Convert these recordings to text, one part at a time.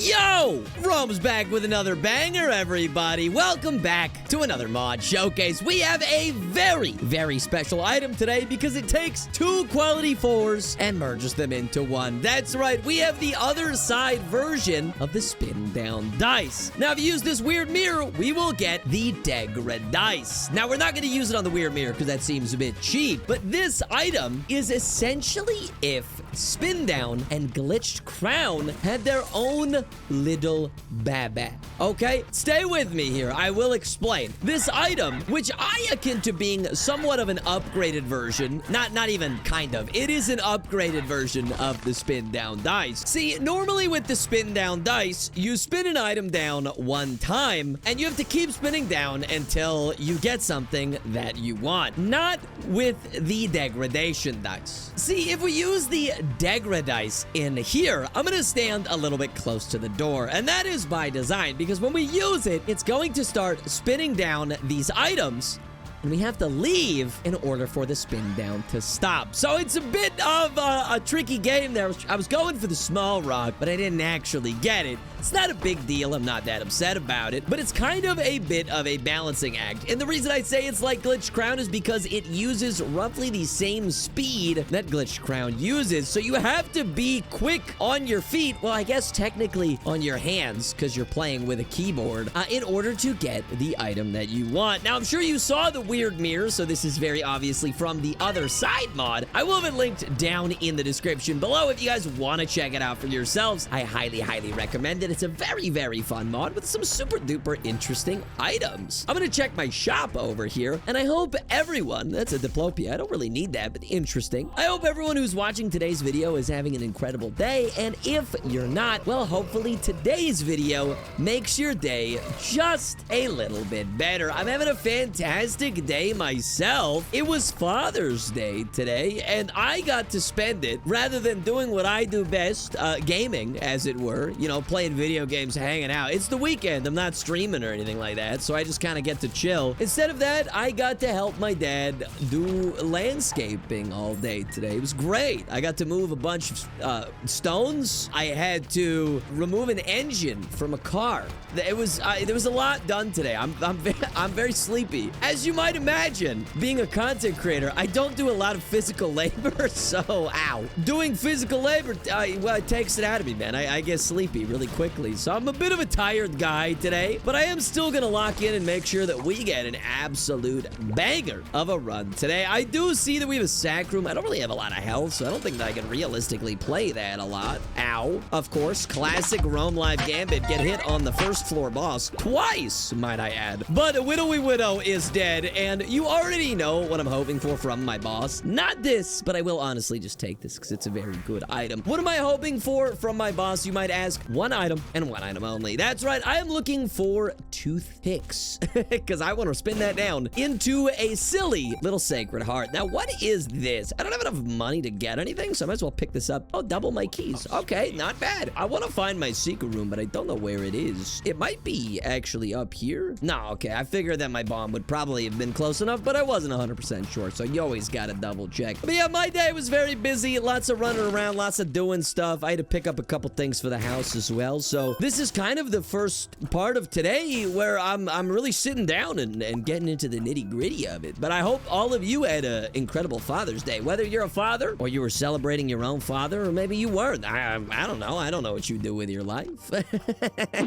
Yo! Rome's back with another banger, everybody. Welcome back to another mod showcase. We have a very, very special item today because it takes 2 quality 4s and merges them into one. That's right, we have the other side version of the spin down dice. Now, if you use this weird mirror, we will get the Degradice. Now, we're not going to use it on the weird mirror because that seems a bit cheap, but this item is essentially if Spin Down and Glitched Crown had their own little baba. Okay? Stay with me here. I will explain. This item, which I akin to being somewhat of an upgraded version, not even kind of, it is an upgraded version of the Spin Down dice. See, normally with the Spin Down dice, you spin an item down one time, and you have to keep spinning down until you get something that you want. Not with the degradation dice. See, if we use the Degradice in here, I'm gonna stand a little bit close to the door, and that is by design, because when we use it, it's going to start spinning down these items, and we have to leave in order for the spin down to stop. So it's a bit of a tricky game there. I was going for the small rock, but I didn't actually get it. It's not a big deal. I'm not that upset about it, but it's kind of a bit of a balancing act. And the reason I say it's like Glitched Crown is because it uses roughly the same speed that Glitched Crown uses. So you have to be quick on your feet. Well, I guess technically on your hands because you're playing with a keyboard in order to get the item that you want. Now, I'm sure you saw the weird mirror, so this is very obviously from the other side mod. I will have it linked down in the description below if you guys want to check it out for yourselves. I highly, highly recommend it. It's a very, very fun mod with some super duper interesting items. I'm gonna check my shop over here, and I hope everyone, that's a diplopia, I don't really need that, but interesting. I hope everyone who's watching today's video is having an incredible day, and if you're not, well, hopefully today's video makes your day just a little bit better. I'm having a fantastic day myself. It was Father's Day today, and I got to spend it rather than doing what I do best, gaming, as it were, you know, playing video games, hanging out. It's the weekend. I'm not streaming or anything like that, so I just kind of get to chill. Instead of that, I got to help my dad do landscaping all day today. It was great. I got to move a bunch of stones. I had to remove an engine from a car. There was a lot done today. I'm very sleepy. As you might imagine, being a content creator, I don't do a lot of physical labor, so ow. Doing physical labor, well, it takes it out of me, man. I get sleepy really quickly, so I'm a bit of a tired guy today, but I am still gonna lock in and make sure that we get an absolute banger of a run today. I do see that we have a sack room. I don't really have a lot of health, so I don't think that I can realistically play that a lot. Ow. Of course, classic Rome Live Gambit. Get hit on the first floor boss twice, might I add. But Widowy Widow is dead, and you already know what I'm hoping for from my boss. Not this, but I will honestly just take this because it's a very good item. What am I hoping for from my boss, you might ask? One item and one item only. That's right, I am looking for toothpicks because I want to spin that down into a silly little sacred heart. Now, what is this? I don't have enough money to get anything, so I might as well pick this up. Oh, double my keys. Okay, not bad. I want to find my secret room, but I don't know where it is. It might be actually up here. No, okay, I figured that my bomb would probably have been close enough, but I wasn't 100% sure, so you always gotta double check. But yeah, my day was very busy. Lots of running around, lots of doing stuff. I had to pick up a couple things for the house as well, so this is kind of the first part of today where I'm really sitting down and getting into the nitty-gritty of it. But I hope all of you had an incredible Father's Day, whether you're a father or you were celebrating your own father, or maybe you weren't. I don't know. I don't know what you do with your life.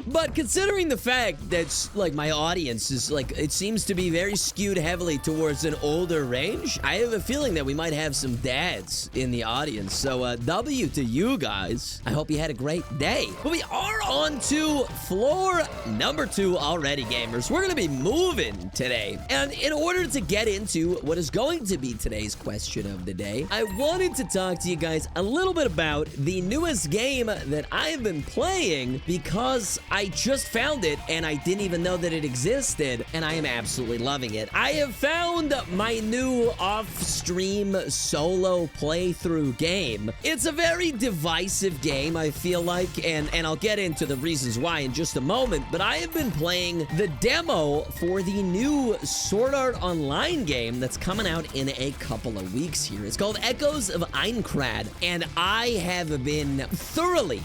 But considering the fact that, like, my audience is, like, it seems to be very skewed heavily towards an older range, I have a feeling that we might have some dads in the audience. So, W to you guys. I hope you had a great day. But we are on to floor number 2 already, gamers. We're gonna be moving today. And in order to get into what is going to be today's question of the day, I wanted to talk to you guys a little bit about the newest game that I've been playing because I just found it and I didn't even know that it existed, and I am absolutely loving it. I have found my new off-stream solo playthrough game. It's a very divisive game, I feel like, and I'll get into the reasons why in just a moment, but I have been playing the demo for the new Sword Art Online game that's coming out in a couple of weeks here. It's called Echoes of Aincrad, and I have been thoroughly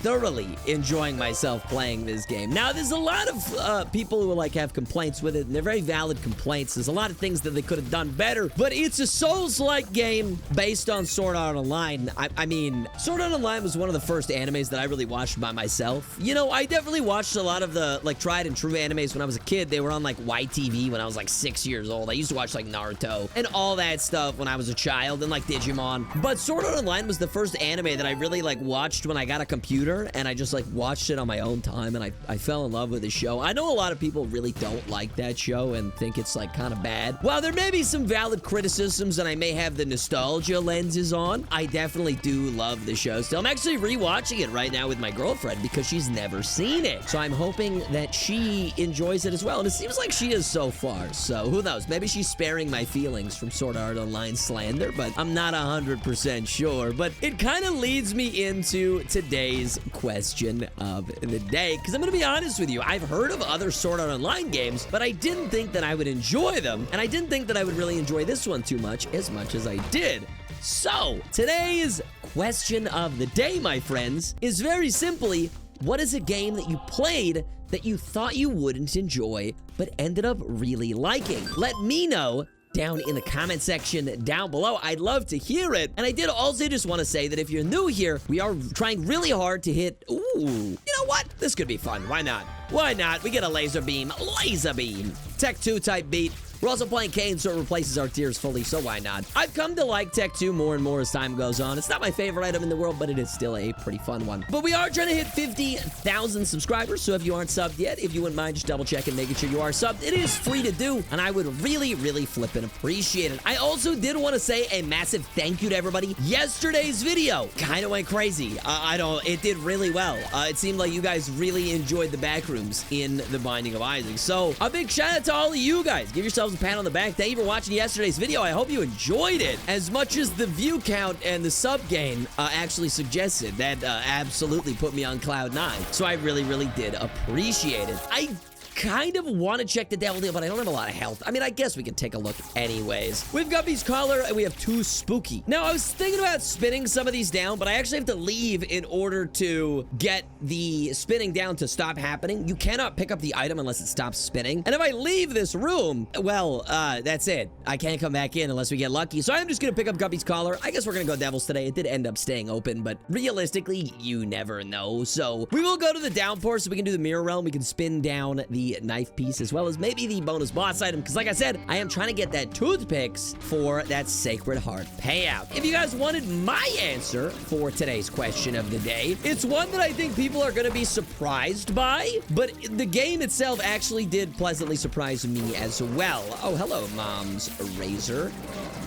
enjoying myself playing this game. Now, there's a lot of people who like have complaints with it, and they're very valid complaints. There's a lot of things that they could have done better, but it's a Souls-like game based on Sword Art Online. I mean, Sword Art Online was one of the first animes that I really watched by myself. You know, I definitely watched a lot of the, like, tried and true animes when I was a kid. They were on, like, YTV when I was, like, 6 years old. I used to watch, like, Naruto and all that stuff when I was a child, and, like, Digimon. But Sword Art Online was the first anime that I really, like, watched when I got a computer, and I just, like, watched it on my own time, and I fell in love with the show. I know a lot of people really don't like that show and think it's, like, kind of bad. While there may be some valid criticisms and I may have the nostalgia lenses on, I definitely do love the show still. I'm actually rewatching it right now with my girlfriend because she's never seen it. So I'm hoping that she enjoys it as well. And it seems like she is so far. So who knows? Maybe she's sparing my feelings from Sword Art Online slander, but I'm not 100% sure. But it kind of leads me into today's question of the day, because I'm going to be honest with you. I've heard of other Sword Art Online games, but I didn't think that I would enjoy them, and I didn't think that I would really enjoy this one too much as I did. So, today's question of the day, my friends, is very simply, what is a game that you played that you thought you wouldn't enjoy, but ended up really liking? Let me know down in the comment section down below. I'd love to hear it. And I did also just want to say that if you're new here, we are trying really hard to hit, ooh, you know what? This could be fun. Why not? Why not? We get a laser beam. Laser beam. Tech 2 type beat. We're also playing Kane, so it replaces our tears fully, so why not? I've come to like Tech 2 more and more as time goes on. It's not my favorite item in the world, but it is still a pretty fun one. But we are trying to hit 50,000 subscribers, so if you aren't subbed yet, if you wouldn't mind just double checking, making sure you are subbed, it is free to do, and I would really flip and appreciate it. I also did want to say a massive thank you to everybody. Yesterday's video kind of went crazy. It did really well. It seemed like you guys really enjoyed the backrooms in The Binding of Isaac. So a big shout out to all of you guys. Give yourselves a pat on the back. Thank you for watching yesterday's video. I hope you enjoyed it as much as the view count and the sub gain actually suggested. That absolutely put me on cloud 9. So I really did appreciate it. I kind of want to check the devil deal, but I don't have a lot of health. I mean, I guess we can take a look anyways. We've got Guppy's collar, and we have 2 spooky. Now, I was thinking about spinning some of these down, but I actually have to leave in order to get the spinning down to stop happening. You cannot pick up the item unless it stops spinning. And if I leave this room, well, that's it. I can't come back in unless we get lucky. So I'm just going to pick up Guppy's collar. I guess we're going to go devils today. It did end up staying open, but realistically, you never know. So we will go to the downpour so we can do the mirror realm. We can spin down the knife piece as well as maybe the bonus boss item, because like I said, I am trying to get that toothpicks for that Sacred Heart payout. If you guys wanted my answer for today's question of the day, it's one that I think people are going to be surprised by, but the game itself actually did pleasantly surprise me as well. Oh, hello, Mom's Razor.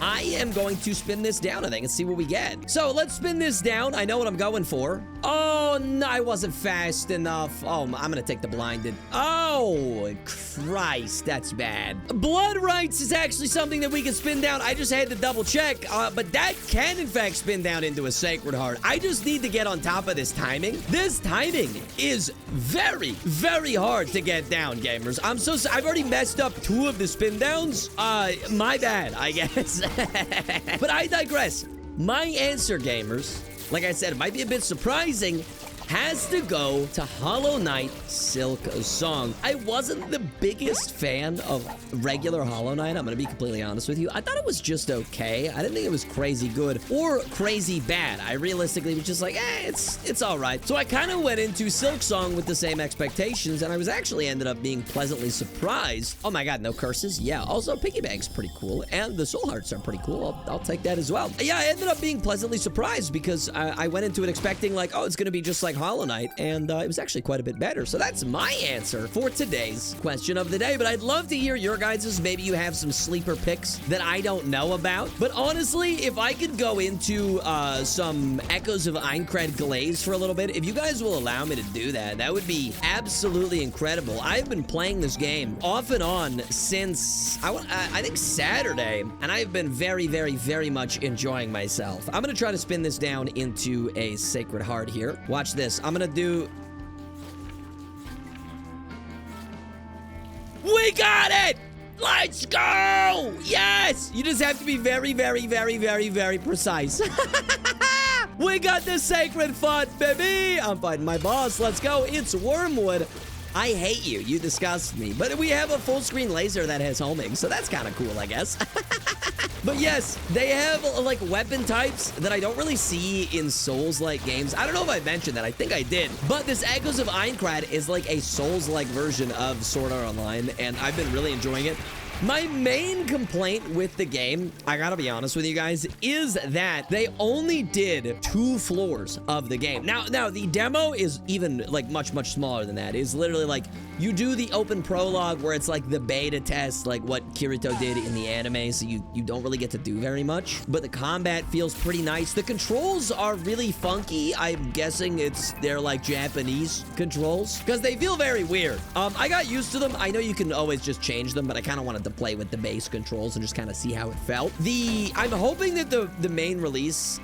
I am going to spin this down, I think, and see what we get. So let's spin this down. I know what I'm going for. Oh, no, I wasn't fast enough. Oh, I'm going to take the blinded. Oh, Christ, that's bad. Blood Rights is actually something that we can spin down. I just had to double check, but that can, in fact, spin down into a Sacred Heart. I just need to get on top of this timing. This timing is very hard to get down, gamers. I'm so sorry. I've already messed up 2 of the spin downs. My bad, I guess. But I digress. My answer, gamers, like I said, it might be a bit surprising, has to go to Hollow Knight Silk Song. I wasn't the biggest fan of regular Hollow Knight, I'm gonna be completely honest with you. I thought it was just okay. I didn't think it was crazy good or crazy bad. I realistically was just like, it's all right. So I kind of went into Silk Song with the same expectations, and I was actually ended up being pleasantly surprised. Oh my god, no curses? Yeah, also Piggy Bank's pretty cool, and the Soul Hearts are pretty cool. I'll take that as well. Yeah, I ended up being pleasantly surprised because I went into it expecting like, oh, it's gonna be just like Hollow Knight, and it was actually quite a bit better. So that's my answer for today's question question of the day, but I'd love to hear your guys's. Maybe you have some sleeper picks that I don't know about. But honestly, if I could go into some Echoes of Aincrad Glaze for a little bit, if you guys will allow me to do that, that would be absolutely incredible. I've been playing this game off and on since, I think, Saturday, and I've been very, very, very much enjoying myself. I'm going to try to spin this down into a Sacred Heart here. Watch this. I'm going to do... We got it! Let's go! Yes! You just have to be very, very, very, very, very precise. We got the Sacred Font, baby! I'm fighting my boss. Let's go. It's Wormwood. I hate you. You disgust me. But we have a full screen laser that has homing, so that's kind of cool, I guess. But yes, they have like weapon types that I don't really see in Souls-like games. I don't know if I mentioned that. I think I did. But this Echoes of Aincrad is like a Souls-like version of Sword Art Online, and I've been really enjoying it. My main complaint with the game, I gotta be honest with you guys, is that they only did 2 floors of the game. Now the demo is even like much, much smaller than that. It's literally like you do the open prologue where it's like the beta test, like what Kirito did in the anime, so you don't really get to do very much. But the combat feels pretty nice. The controls are really funky. I'm guessing they're like Japanese controls because they feel very weird. I got used to them. I know you can always just change them, but I kind of wanted to play with the base controls and just kind of see how it felt. I'm hoping that the main release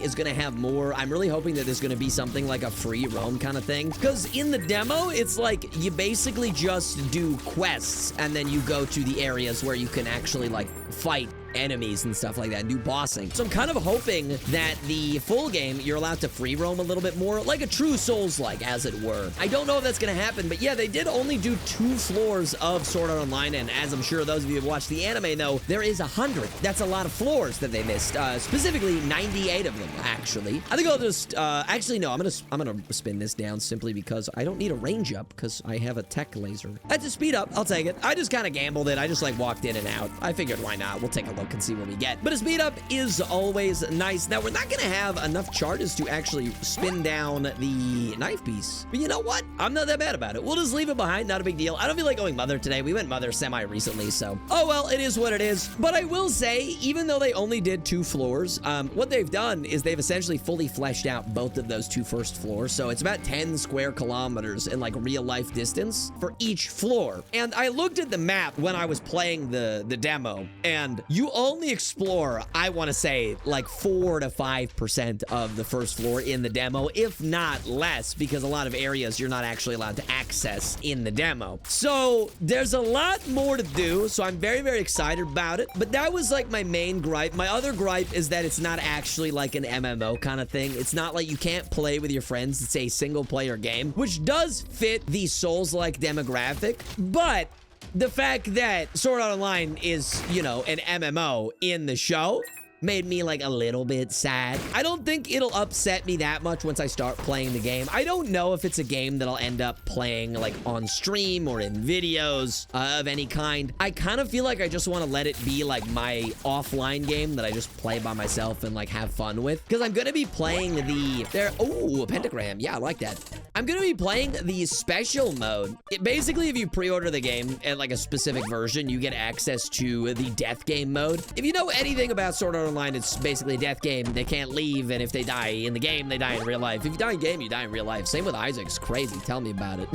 is gonna have more. I'm really hoping that there's gonna be something like a free roam kind of thing, because in the demo it's like you basically just do quests and then you go to the areas where you can actually like fight enemies and stuff like that, do bossing. So I'm kind of hoping that the full game, you're allowed to free roam a little bit more, like a true Souls-like, as it were. I don't know if that's gonna happen, but yeah, they did only do 2 floors of Sword Art Online, and as I'm sure those of you have watched the anime know, there is 100. That's a lot of floors that they missed, specifically 98 of them, actually. I think I'll just, actually, no, I'm gonna spin this down simply because I don't need a range up, because I have a tech laser. That's a speed up, I'll take it. I just kind of gambled it. I just, like, walked in and out. I figured, why not? We'll take a look and see what we get. But a speed up is always nice. Now, we're not gonna have enough charges to actually spin down the knife piece. But you know what? I'm not that bad about it. We'll just leave it behind. Not a big deal. I don't feel like going Mother today. We went Mother semi-recently, so... Oh, well, it is what it is. But I will say, even though they only did 2 floors, what they've done is they've essentially fully fleshed out both of those 2 first floors. So it's about 10 square kilometers in, like, real-life distance for each floor. And I looked at the map when I was playing the demo, and you only explore, I want to say, like 4 to 5% of the first floor in the demo, if not less, because a lot of areas you're not actually allowed to access in the demo. So there's a lot more to do, so I'm very, very excited about it. But that was like my main gripe. My other gripe is that it's not actually like an MMO kind of thing. It's not like you can't play with your friends. It's a single player game, which does fit the Souls-like demographic, but the fact that Sword Art Online is, you know, an MMO in the show made me like a little bit sad. I don't think it'll upset me that much once I start playing the game. I don't know if it's a game that I'll end up playing like on stream or in videos of any kind. I kind of feel like I just want to let it be like my offline game that I just play by myself and like have fun with, because I'm gonna be playing a pentagram. Yeah, I like that. I'm gonna be playing the special mode. Basically, if you pre-order the game at like a specific version, you get access to the death game mode. If you know anything about Sword Art Online, it's basically a death game. They can't leave, and if they die in the game, they die in real life. If you die in game, you die in real life. Same with Isaac's. Crazy. Tell me about it.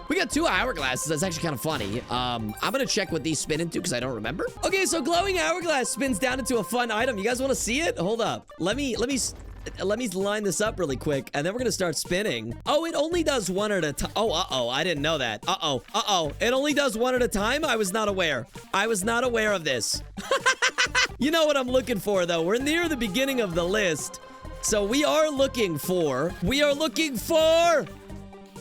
We got 2 hourglasses. That's actually kind of funny. I'm gonna check what these spin into because I don't remember. Okay, so glowing hourglass spins down into a fun item. You guys want to see it? Hold up. Let me line this up really quick, and then we're gonna start spinning. Oh, it only does 1 at a time. Oh, uh-oh, I didn't know that. Uh-oh, it only does 1 at a time? I was not aware. I was not aware of this. You know what I'm looking for, though. We're near the beginning of the list, so we are looking for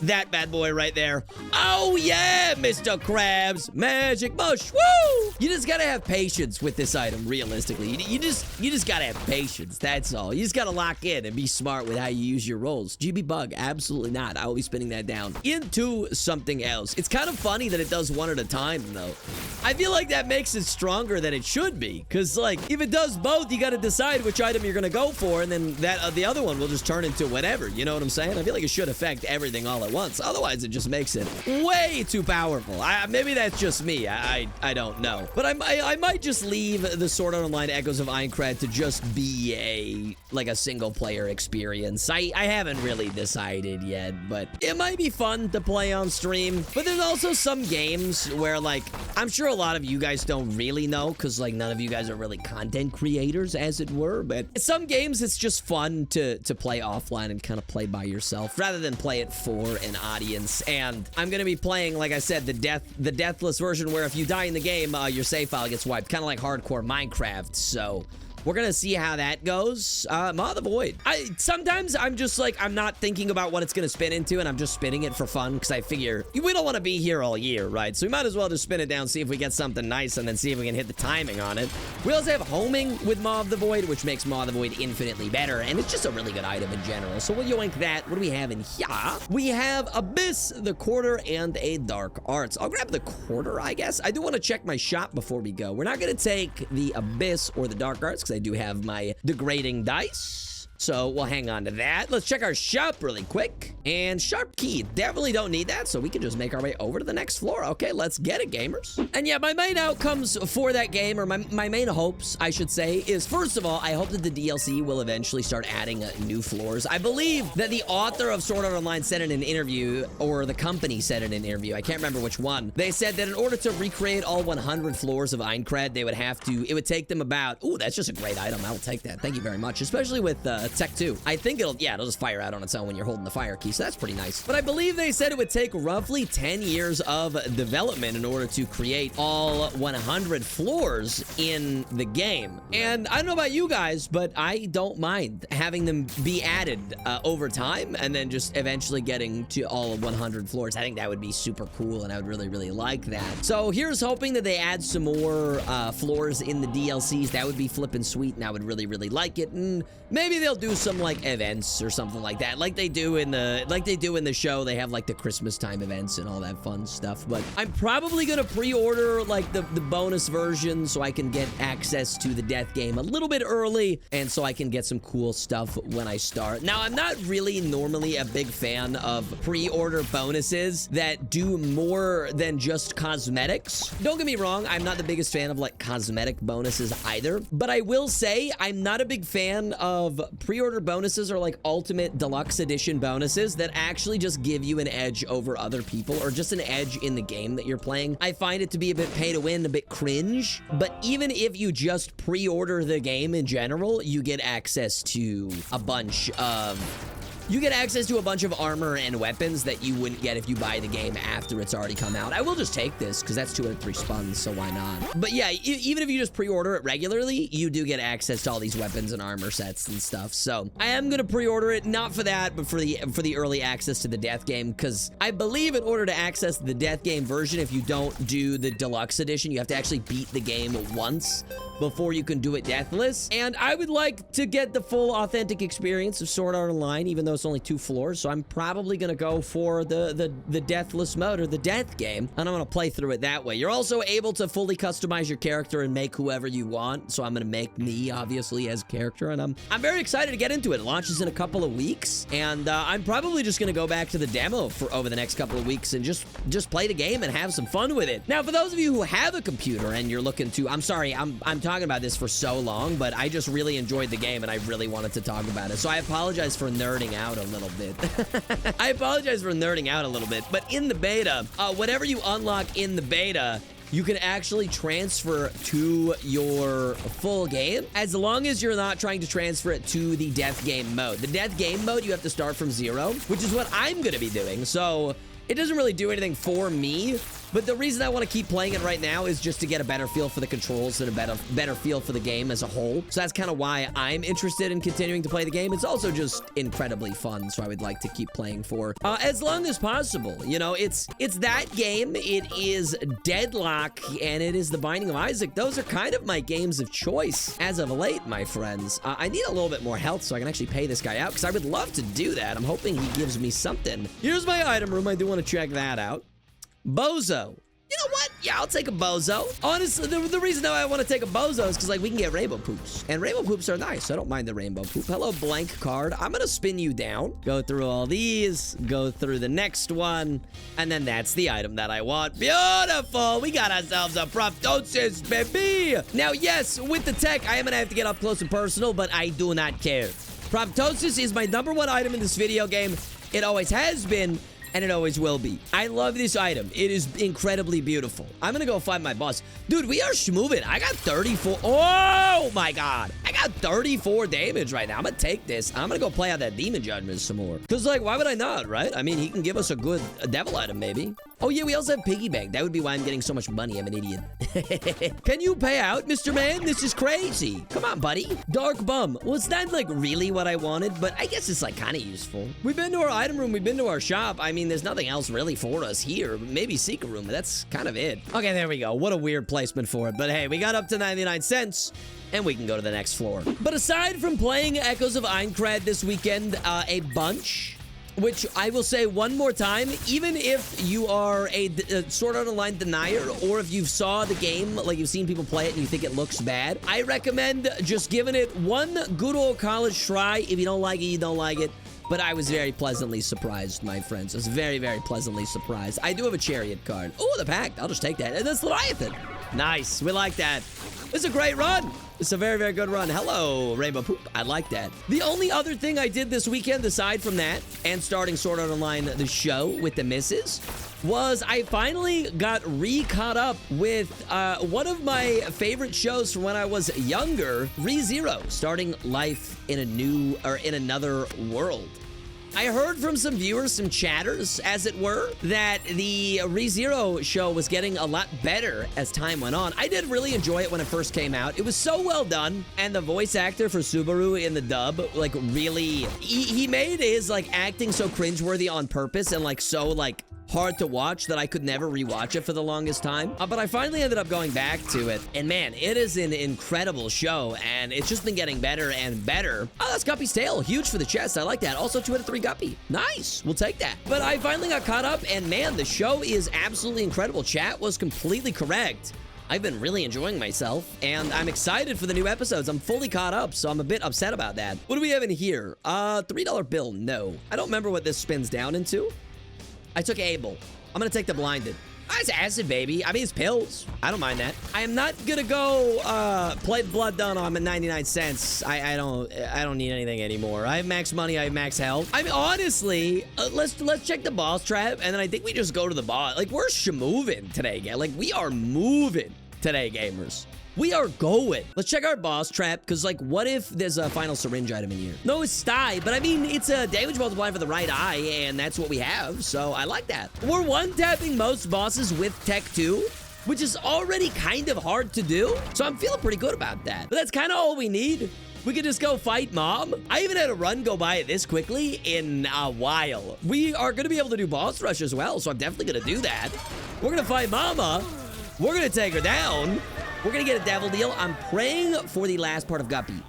that bad boy right there. Oh, yeah, Mr. Krabs. Magic mush. Woo! You just gotta have patience with this item, realistically. You just gotta have patience. That's all. You just gotta lock in and be smart with how you use your rolls. GB bug, absolutely not. I will be spinning that down into something else. It's kind of funny that it does 1 at a time, though. I feel like that makes it stronger than it should be, because, like, if it does both, you gotta decide which item you're gonna go for, and then the other one will just turn into whatever. You know what I'm saying? I feel like it should affect everything all at at once. Otherwise, it just makes it way too powerful. Maybe that's just me. I don't know. But I might just leave the Sword Art Online Echoes of Aincrad to just be a single-player experience. I haven't really decided yet, but it might be fun to play on stream. But there's also some games where, like, I'm sure a lot of you guys don't really know because, like, none of you guys are really content creators, as it were. But some games, it's just fun to play offline and kind of play by yourself rather than play it for an audience. And I'm going to be playing, like I said, the deathless version where if you die in the game, your save file gets wiped, kind of like hardcore Minecraft. So we're gonna see how that goes. Maw of the Void. Sometimes I'm just like, I'm not thinking about what it's gonna spin into, and I'm just spinning it for fun, because I figure we don't want to be here all year, right? So we might as well just spin it down, see if we get something nice, and then see if we can hit the timing on it. We also have homing with Maw of the Void, which makes Maw of the Void infinitely better, and it's just a really good item in general. So we'll yoink that. What do we have in here? We have Abyss, the Quarter, and a Dark Arts. I'll grab the Quarter, I guess. I do want to check my shop before we go. We're not gonna take the Abyss or the Dark Arts, because I do have my degrading dice. So we'll hang on to that. Let's check our shop really quick. And sharp key, definitely don't need that, so we can just make our way over to the next floor. Okay, let's get it, gamers. And yeah, my main outcomes for that game, or my main hopes, I should say, is first of all, I hope that the DLC will eventually start adding new floors. I believe that the author of Sword Art Online said in an interview, or the company said in an interview, I can't remember which one. They said that in order to recreate all 100 floors of Aincrad, they would have to, it would take them about, ooh, that's just a great item. I'll take that. Thank you very much, especially with Tech 2. I think it'll just fire out on its own when you're holding the fire key, so that's pretty nice. But I believe they said it would take roughly 10 years of development in order to create all 100 floors in the game. And I don't know about you guys, but I don't mind having them be added over time and then just eventually getting to all of 100 floors. I think that would be super cool, and I would really, really like that. So here's hoping that they add some more floors in the DLCs. That would be flippin' sweet, and I would really, really like it. And maybe they'll do some like events or something like that, like they do in the show. They have like the Christmas time events and all that fun stuff. But I'm probably gonna pre-order like the bonus version so I can get access to the death game a little bit early, and so I can get some cool stuff when I start. Now, I'm not really normally a big fan of pre-order bonuses that do more than just cosmetics. Don't get me wrong, I'm not the biggest fan of like cosmetic bonuses either, but I will say I'm not a big fan of pre-order bonuses or like ultimate deluxe edition bonuses that actually just give you an edge over other people, or just an edge in the game that you're playing. I find it to be a bit pay to win, a bit cringe. But even if you just pre-order the game in general, you get access to a bunch of armor and weapons that you wouldn't get if you buy the game after it's already come out. I will just take this because that's 2 out of 3 spuns, so why not? But yeah, even if you just pre-order it regularly, you do get access to all these weapons and armor sets and stuff. So I am gonna pre-order it, not for that, but for the early access to the death game, because I believe in order to access the death game version, if you don't do the deluxe edition, you have to actually beat the game once before you can do it deathless. And I would like to get the full authentic experience of Sword Art Online, even though it's only 2 floors, so I'm probably gonna go for the deathless mode, or the death game, and I'm gonna play through it that way. You're also able to fully customize your character and make whoever you want, so I'm gonna make me, obviously, as character, and I'm very excited to get into it. It launches in a couple of weeks, and I'm probably just gonna go back to the demo for over the next couple of weeks and just play the game and have some fun with it. Now, for those of you who have a computer and you're looking to, I'm sorry, I'm talking about this for so long, but I just really enjoyed the game and I really wanted to talk about it, so I apologize for nerding out a little bit. I apologize for nerding out a little bit, but in the beta, whatever you unlock in the beta, you can actually transfer to your full game, as long as you're not trying to transfer it to the death game mode. The death game mode, you have to start from 0, which is what I'm gonna be doing, so it doesn't really do anything for me. But the reason I want to keep playing it right now is just to get a better feel for the controls and a better feel for the game as a whole. So that's kind of why I'm interested in continuing to play the game. It's also just incredibly fun, so I would like to keep playing for as long as possible. You know, it's that game, it is Deadlock, and it is The Binding of Isaac. Those are kind of my games of choice as of late, my friends. I need a little bit more health so I can actually pay this guy out, because I would love to do that. I'm hoping he gives me something. Here's my item room. I do want to check that out. Bozo. You know what? Yeah, I'll take a bozo. Honestly, the reason that I want to take a bozo is because, like, we can get rainbow poops. And rainbow poops are nice. I don't mind the rainbow poop. Hello, blank card. I'm going to spin you down. Go through all these. Go through the next one. And then that's the item that I want. Beautiful. We got ourselves a proptosis, baby. Now, yes, with the tech, I am going to have to get up close and personal, but I do not care. Proptosis is my #1 item in this video game. It always has been, and it always will be. I love this item. It is incredibly beautiful. I'm gonna go find my boss. Dude, we are schmoving. I got 34. Oh my god. I got 34 damage right now. I'm gonna take this. I'm gonna go play out that demon judgment some more. Because, like, why would I not, right? I mean, he can give us a good devil item, maybe. Oh, yeah, we also have piggy bank. That would be why I'm getting so much money. I'm an idiot. Can you pay out, Mr. Man? This is crazy. Come on, buddy. Dark bum. Well, it's not, like, really what I wanted, but I guess it's, like, kind of useful. We've been to our item room. We've been to our shop. I mean, there's nothing else really for us here. Maybe secret room, but that's kind of it. Okay, there we go. What a weird placement for it. But, hey, we got up to 99 cents. And we can go to the next floor. But aside from playing Echoes of Aincrad this weekend, a bunch, which I will say one more time, even if you are a Sword Art Online denier, or if you've saw the game, like you've seen people play it and you think it looks bad, I recommend just giving it one good old college try. If you don't like it, you don't like it. But I was very pleasantly surprised, my friends. I was very, very pleasantly surprised. I do have a Chariot card. Oh, the Pact. I'll just take that. And that's Leviathan. Nice. We like that. It's a great run. It's a very, very good run. Hello, Rainbow Poop. I like that. The only other thing I did this weekend, aside from that, and starting Sword Art Online, the show with the misses, was I finally got re-caught up with one of my favorite shows from when I was younger, ReZero, starting life in a new, or in another world. I heard from some viewers, some chatters, as it were, that the ReZero show was getting a lot better as time went on. I did really enjoy it when it first came out. It was so well done, and the voice actor for Subaru in the dub, like, really, he made his, like, acting so cringeworthy on purpose and, like, so, like, hard to watch that I could never rewatch it for the longest time. But I finally ended up going back to it. And man, it is an incredible show. And it's just been getting better and better. Oh, that's Guppy's tail. Huge for the chest. I like that. Also 2 out of 3 Guppy. Nice. We'll take that. But I finally got caught up. And man, the show is absolutely incredible. Chat was completely correct. I've been really enjoying myself, and I'm excited for the new episodes. I'm fully caught up, so I'm a bit upset about that. What do we have in here? $3 bill. No. I don't remember what this spins down into. I took Abel. I'm gonna take the blinded. It's acid, baby. I mean, it's pills. I don't mind that. I am not gonna go play Blood Done. I'm at 99 cents. I don't need anything anymore. I have max money. I have max health. I mean, honestly, let's check the boss trap, and then I think we just go to the boss. Like, we're moving today, like, we are moving today, gamers. We are going. Let's check our boss trap, because, like, what if there's a final syringe item in here? No, it's Sty, but I mean, it's a damage multiplier for the right eye, and that's what we have, so I like that. We're one-tapping most bosses with Tech 2, which is already kind of hard to do, so I'm feeling pretty good about that. But that's kind of all we need. We could just go fight Mom. I haven't had a run go by it this quickly in a while. We are going to be able to do boss rush as well, so I'm definitely going to do that. We're going to fight Mama. We're going to take her down. We're gonna get a devil deal. I'm praying for the last part of Guppy.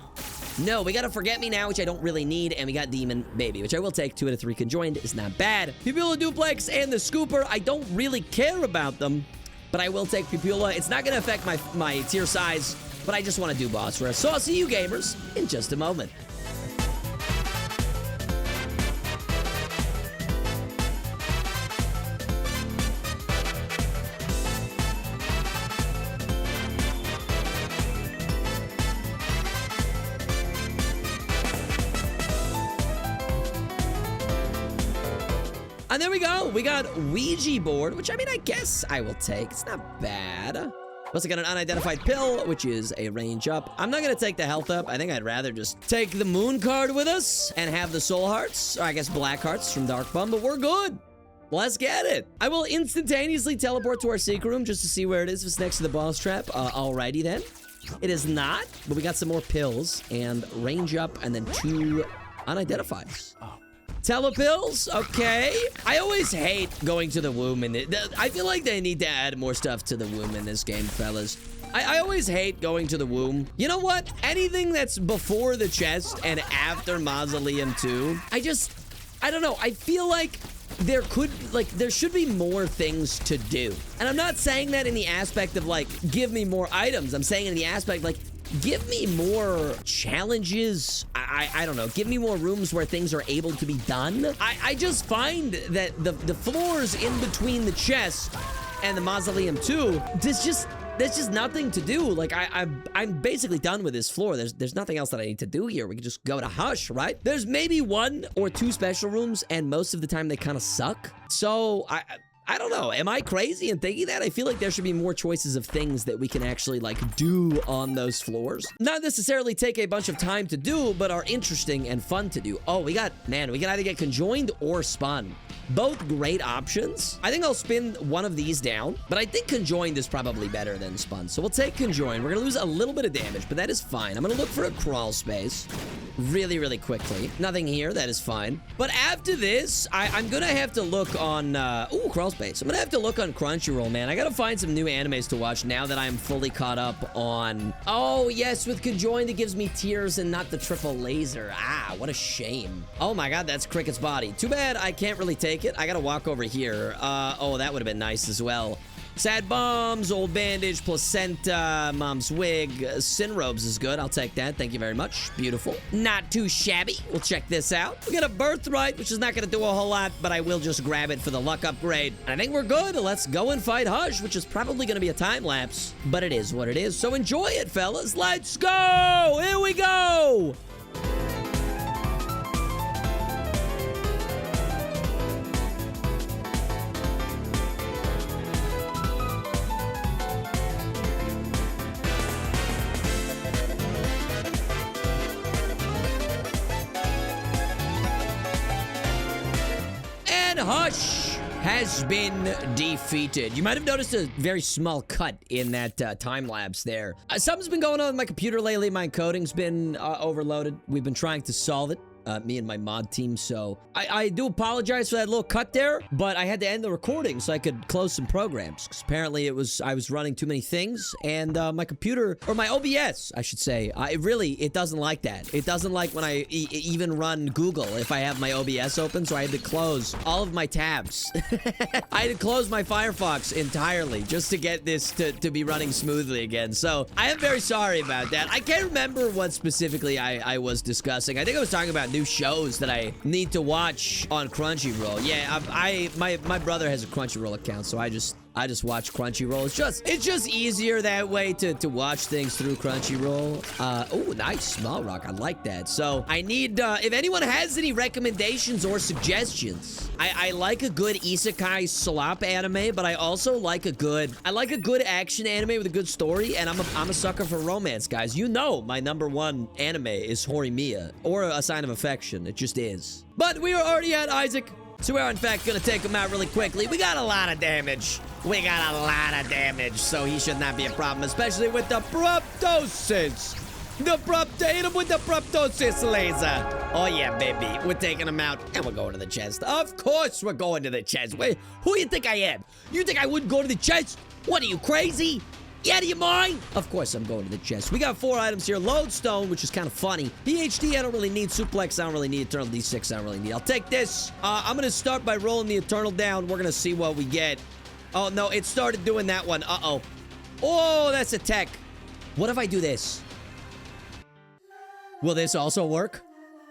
No, we got a Forget Me Now, which I don't really need, and we got Demon Baby, which I will take. 2 out of 3 conjoined is not bad. Pupilla Duplex and the Scooper, I don't really care about them, but I will take Pupilla. It's not gonna affect my tier size, but I just want to do boss rush. So I'll see you gamers in just a moment. And there we go. We got Ouija board, which I mean, I guess I will take. It's not bad. Also got an unidentified pill, which is a range up. I'm not going to take the health up. I think I'd rather just take the moon card with us and have the soul hearts, or I guess black hearts from Dark Bum, but we're good. Let's get it. I will instantaneously teleport to our secret room just to see where it is. If it's next to the boss trap. Alrighty then. It is not, but we got some more pills and range up and then 2 unidentifieds. Telepills, okay. I always hate going to the womb in it. I feel like they need to add more stuff to the womb in this game, fellas. I always hate going to the womb. You know what? Anything that's before the chest and after Mausoleum 2, I don't know. I feel like there should be more things to do. And I'm not saying that in the aspect of, like, give me more items. I'm saying in the aspect, like, give me more challenges. I don't know. Give me more rooms where things are able to be done. I just find that the floors in between the chest and the mausoleum too, there's just nothing to do. Like, I'm basically done with this floor. There's nothing else that I need to do here. We can just go to Hush, right? There's maybe 1 or 2 special rooms, and most of the time they kind of suck. So I don't know. Am I crazy in thinking that? I feel like there should be more choices of things that we can actually, like, do on those floors. Not necessarily take a bunch of time to do, but are interesting and fun to do. Oh, we can either get conjoined or spun. Both great options. I think I'll spin one of these down, but I think conjoined is probably better than spun. So we'll take conjoined. We're gonna lose a little bit of damage, but that is fine. I'm gonna look for a crawl space really, really quickly. Nothing here. That is fine. But after this, I'm gonna have to look on, crawl space. I'm gonna have to look on Crunchyroll, man. I gotta find some new animes to watch now that I'm fully caught up on... Oh, yes, with conjoined, it gives me tears and not the triple laser. Ah, what a shame. Oh my god, that's Cricket's body. Too bad I can't really take it. I gotta walk over here. Oh, that would have been nice as well. Sad bombs, old bandage, placenta, mom's wig, sin robes is good. I'll take that. Thank you very much. Beautiful. Not too shabby. We'll check this out. We got a birthright, which is not going to do a whole lot, but I will just grab it for the luck upgrade. And I think we're good. Let's go and fight Hush, which is probably going to be a time lapse, but it is what it is. So enjoy it, fellas. Let's go. Here we go. Hush has been defeated. You might have noticed a very small cut in that time lapse there. Something's been going on with my computer lately. My encoding's been overloaded. We've been trying to solve it. Me and my mod team, so I do apologize for that little cut there, but I had to end the recording so I could close some programs, because apparently I was running too many things, and my computer, or my OBS, I should say, it doesn't like that. It doesn't like when I even run Google if I have my OBS open, so I had to close all of my tabs. I had to close my Firefox entirely just to get this to be running smoothly again, so I am very sorry about that. I can't remember what specifically I was discussing. I think I was talking about new shows that I need to watch on Crunchyroll. Yeah, my brother has a Crunchyroll account, so I just watch Crunchyroll. It's just easier that way to watch things through Crunchyroll. Oh, nice small rock. I like that. So I need, if anyone has any recommendations or suggestions, I like a good isekai slop anime, but I also like a good action anime with a good story, and I'm a sucker for romance, guys. You know my #1 anime is Horimiya, or A Sign of Affection. It just is. But we are already at Isaac, so we are in fact gonna take him out really quickly. We got a lot of damage. So he should not be a problem, especially with the proptosis. Hit him with the proptosis laser. Oh yeah, baby. We're taking him out, and we're going to the chest. Of course we're going to the chest. Wait, who do you think I am? You think I wouldn't go to the chest? What, are you crazy? You out of your mind? Of course I'm going to the chest. We got 4 items here. Lodestone, which is kind of funny. PhD, I don't really need. Suplex, I don't really need. Eternal D6, I don't really need. I'll take this. I'm going to start by rolling the Eternal down. We're going to see what we get. Oh, no, it started doing that one. Uh-oh. Oh, that's a tech. What if I do this? Will this also work?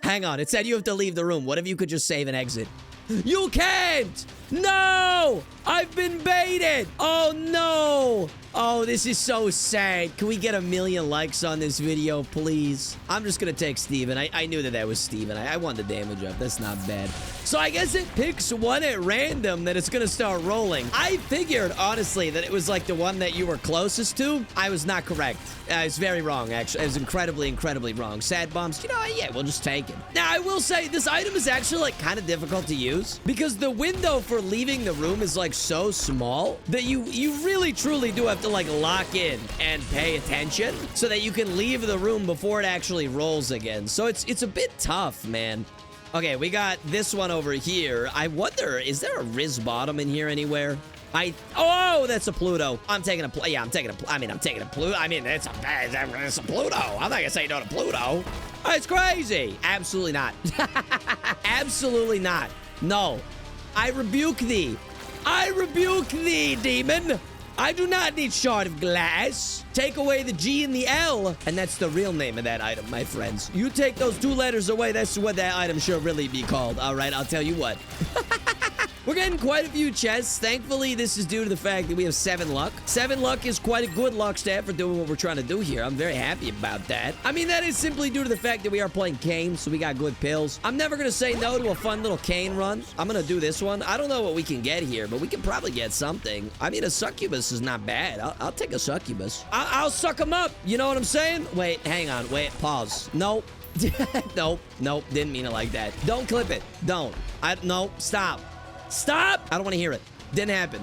Hang on. It said you have to leave the room. What if you could just save and exit? You can't! No! I've been baited! Oh, no! Oh, this is so sad. Can we get 1 million likes on this video, please? I'm just gonna take Steven. I knew that was Steven. I won the damage up. That's not bad. So I guess it picks one at random that it's gonna start rolling. I figured, honestly, that it was like the one that you were closest to. I was not correct. It's very wrong, actually. It was incredibly, incredibly wrong. Sad bombs, you know, yeah, we'll just take it. Now, I will say, this item is actually, like, kind of difficult to use because the window for leaving the room is, like, so small that you really, truly do have to, like, lock in and pay attention so that you can leave the room before it actually rolls again. So it's a bit tough, man. Okay, we got this one over here. I wonder, is there a Riz bottom in here anywhere? Oh, that's a Pluto. I'm taking a Pluto. I'm taking a Pluto. I mean, it's a Pluto. I'm not gonna say no to Pluto. It's crazy. Absolutely not. Absolutely not. No. I rebuke thee. I rebuke thee, demon. I do not need shard of glass. Take away the G and the L. And that's the real name of that item, my friends. You take those 2 letters away, that's what that item should really be called. All right, I'll tell you what. We're getting quite a few chests. Thankfully, this is due to the fact that we have 7 luck. 7 luck is quite a good luck stat for doing what we're trying to do here. I'm very happy about that. I mean, that is simply due to the fact that we are playing Kane, so we got good pills. I'm never going to say no to a fun little Kane run. I'm going to do this one. I don't know what we can get here, but we can probably get something. I mean, a succubus is not bad. I'll take a succubus. I'll suck him up. You know what I'm saying? Wait, hang on. Wait, pause. Nope. Nope. Didn't mean it like that. Don't clip it. Don't. No, stop. Stop! I don't want to hear it. Didn't happen.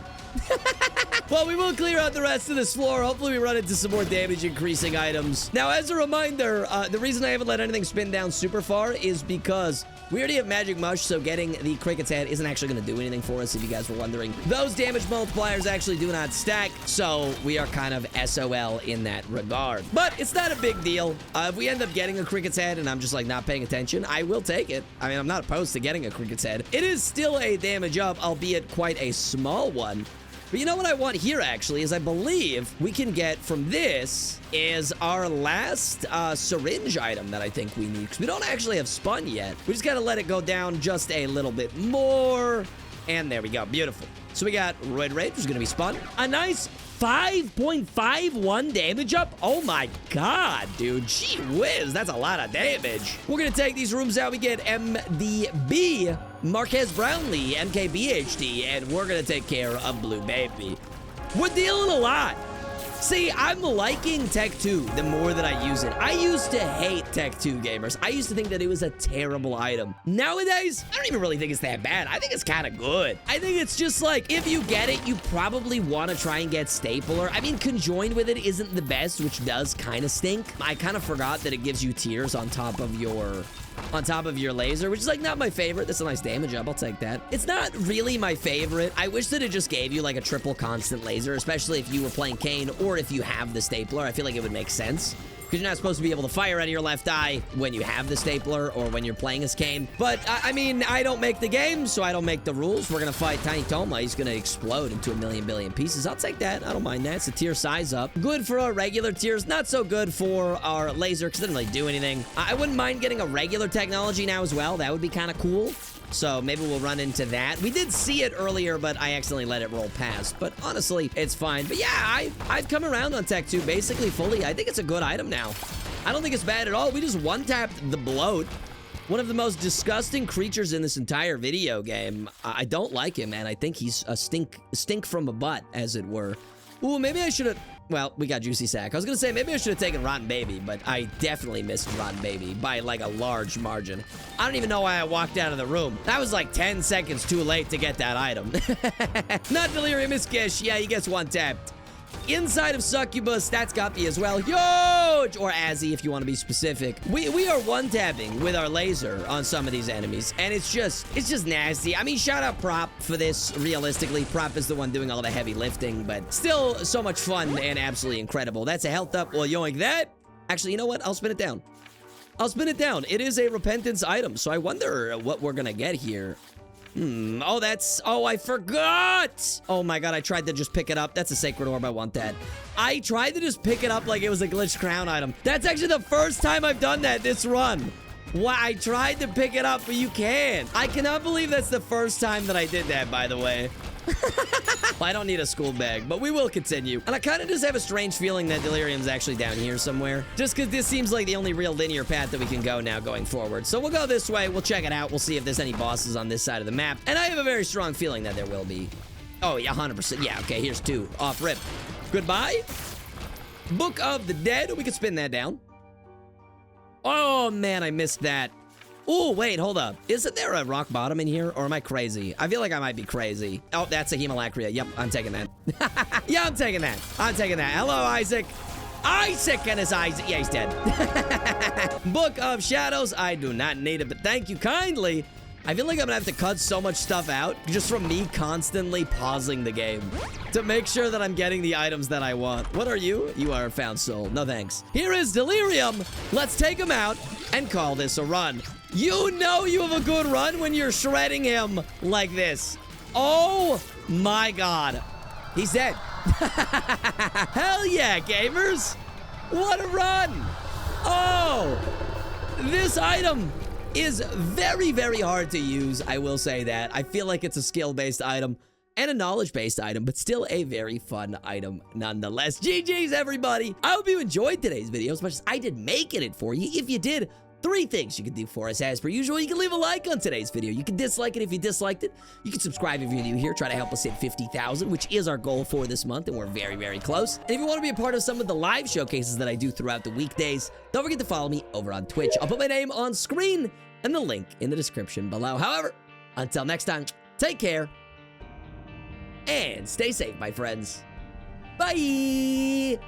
Well, we will clear out the rest of this floor. Hopefully, we run into some more damage-increasing items. Now, as a reminder, the reason I haven't let anything spin down super far is because we already have Magic Mush, so getting the Cricket's Head isn't actually going to do anything for us, if you guys were wondering. Those damage multipliers actually do not stack, so we are kind of SOL in that regard. But it's not a big deal. If we end up getting a Cricket's Head and I'm just, like, not paying attention, I will take it. I mean, I'm not opposed to getting a Cricket's Head. It is still a damage up, albeit quite a small one. But you know what I want here, actually, is I believe we can get from this is our last syringe item that I think we need. Because we don't actually have spun yet. We just got to let it go down just a little bit more. And there we go. Beautiful. So we got Roid Rage, which is going to be spun. A nice 5.51 damage up. Oh my god, dude. Gee whiz, that's a lot of damage. We're going to take these rooms out. We get MDB, Marquez Brownlee, MKBHD, and we're going to take care of Blue Baby. We're dealing a lot. See, I'm liking Tech 2 the more that I use it. I used to hate Tech 2 gamers. I used to think that it was a terrible item. Nowadays, I don't even really think it's that bad. I think it's kind of good. I think it's just like, if you get it, you probably want to try and get Stapler. I mean, conjoined with it isn't the best, which does kind of stink. I kind of forgot that it gives you tears on top of your laser, which is like not my favorite. That's a nice damage up. I'll take that. It's not really my favorite. I wish that it just gave you like a triple constant laser, especially if you were playing Kane or if you have the stapler. I feel like it would make sense. Because you're not supposed to be able to fire out of your left eye when you have the stapler or when you're playing as Kane. But, I mean, I don't make the game, so I don't make the rules. We're going to fight Tiny Toma. He's going to explode into a million billion pieces. I'll take that. I don't mind that. It's a tier size up. Good for our regular tiers. Not so good for our laser because it doesn't really do anything. I wouldn't mind getting a regular technology now as well. That would be kind of cool. So maybe we'll run into that. We did see it earlier, but I accidentally let it roll past. But honestly, it's fine. But yeah, I've come around on Tech 2 basically fully. I think it's a good item now. I don't think it's bad at all. We just one-tapped the bloat. One of the most disgusting creatures in this entire video game. I don't like him, man. I think he's a stink from a butt, as it were. Ooh, maybe I should have... Well, we got Juicy Sack. I was going to say, maybe I should have taken Rotten Baby, but I definitely missed Rotten Baby by, like, a large margin. I don't even know why I walked out of the room. That was, like, 10 seconds too late to get that item. Not Delirium, it's Gish. Yeah, he gets one-tapped. Inside of Succubus, that's got me as well. Huge! Or Azzy, if you want to be specific. We are one-tapping with our laser on some of these enemies, and it's just nasty. I mean, shout out Prop for this, realistically. Prop is the one doing all the heavy lifting, but still so much fun and absolutely incredible. That's a health up. Well, yoink that. Actually, you know what? I'll spin it down. I'll spin it down. It is a repentance item, so I wonder what we're gonna get here. Oh, oh, I forgot. Oh my god, I tried to just pick it up. That's a sacred orb. I want that. I tried to just pick it up like it was a glitched crown item. That's actually the first time I've done that this run. Wow, I tried to pick it up, but you can't. I cannot believe that's the first time that I did that, by the way. Well, I don't need a school bag, but we will continue. And I kind of just have a strange feeling that Delirium's actually down here somewhere. Just because this seems like the only real linear path that we can go now going forward. So we'll go this way. We'll check it out. We'll see if there's any bosses on this side of the map. And I have a very strong feeling that there will be. Oh, yeah, 100%. Yeah, okay, here's 2. Off rip. Goodbye. Book of the Dead. We can spin that down. Oh, man, I missed that. Oh, wait, hold up. Isn't there a rock bottom in here, or am I crazy? I feel like I might be crazy. Oh, that's a Hemolacria. Yep, I'm taking that. Yeah, I'm taking that. I'm taking that. Hello, Isaac. Isaac and his Isaac. Yeah, he's dead. Book of Shadows. I do not need it, but thank you kindly. I feel like I'm gonna have to cut so much stuff out just from me constantly pausing the game to make sure that I'm getting the items that I want. What are you? You are a found soul. No thanks. Here is Delirium. Let's take him out and call this a run. You know you have a good run when you're shredding him like this. Oh my God. He's dead. Hell yeah, gamers. What a run. Oh, this item is very, very hard to use. I will say that. I feel like it's a skill-based item and a knowledge-based item, but still a very fun item nonetheless. GG's, everybody. I hope you enjoyed today's video as much as I did making it for you. If you did, 3 things you can do for us as per usual. You can leave a like on today's video. You can dislike it if you disliked it. You can subscribe if you're new here. Try to help us hit 50,000, which is our goal for this month, and we're very, very close. And if you want to be a part of some of the live showcases that I do throughout the weekdays, don't forget to follow me over on Twitch. I'll put my name on screen and the link in the description below. However, until next time, take care and stay safe, my friends. Bye!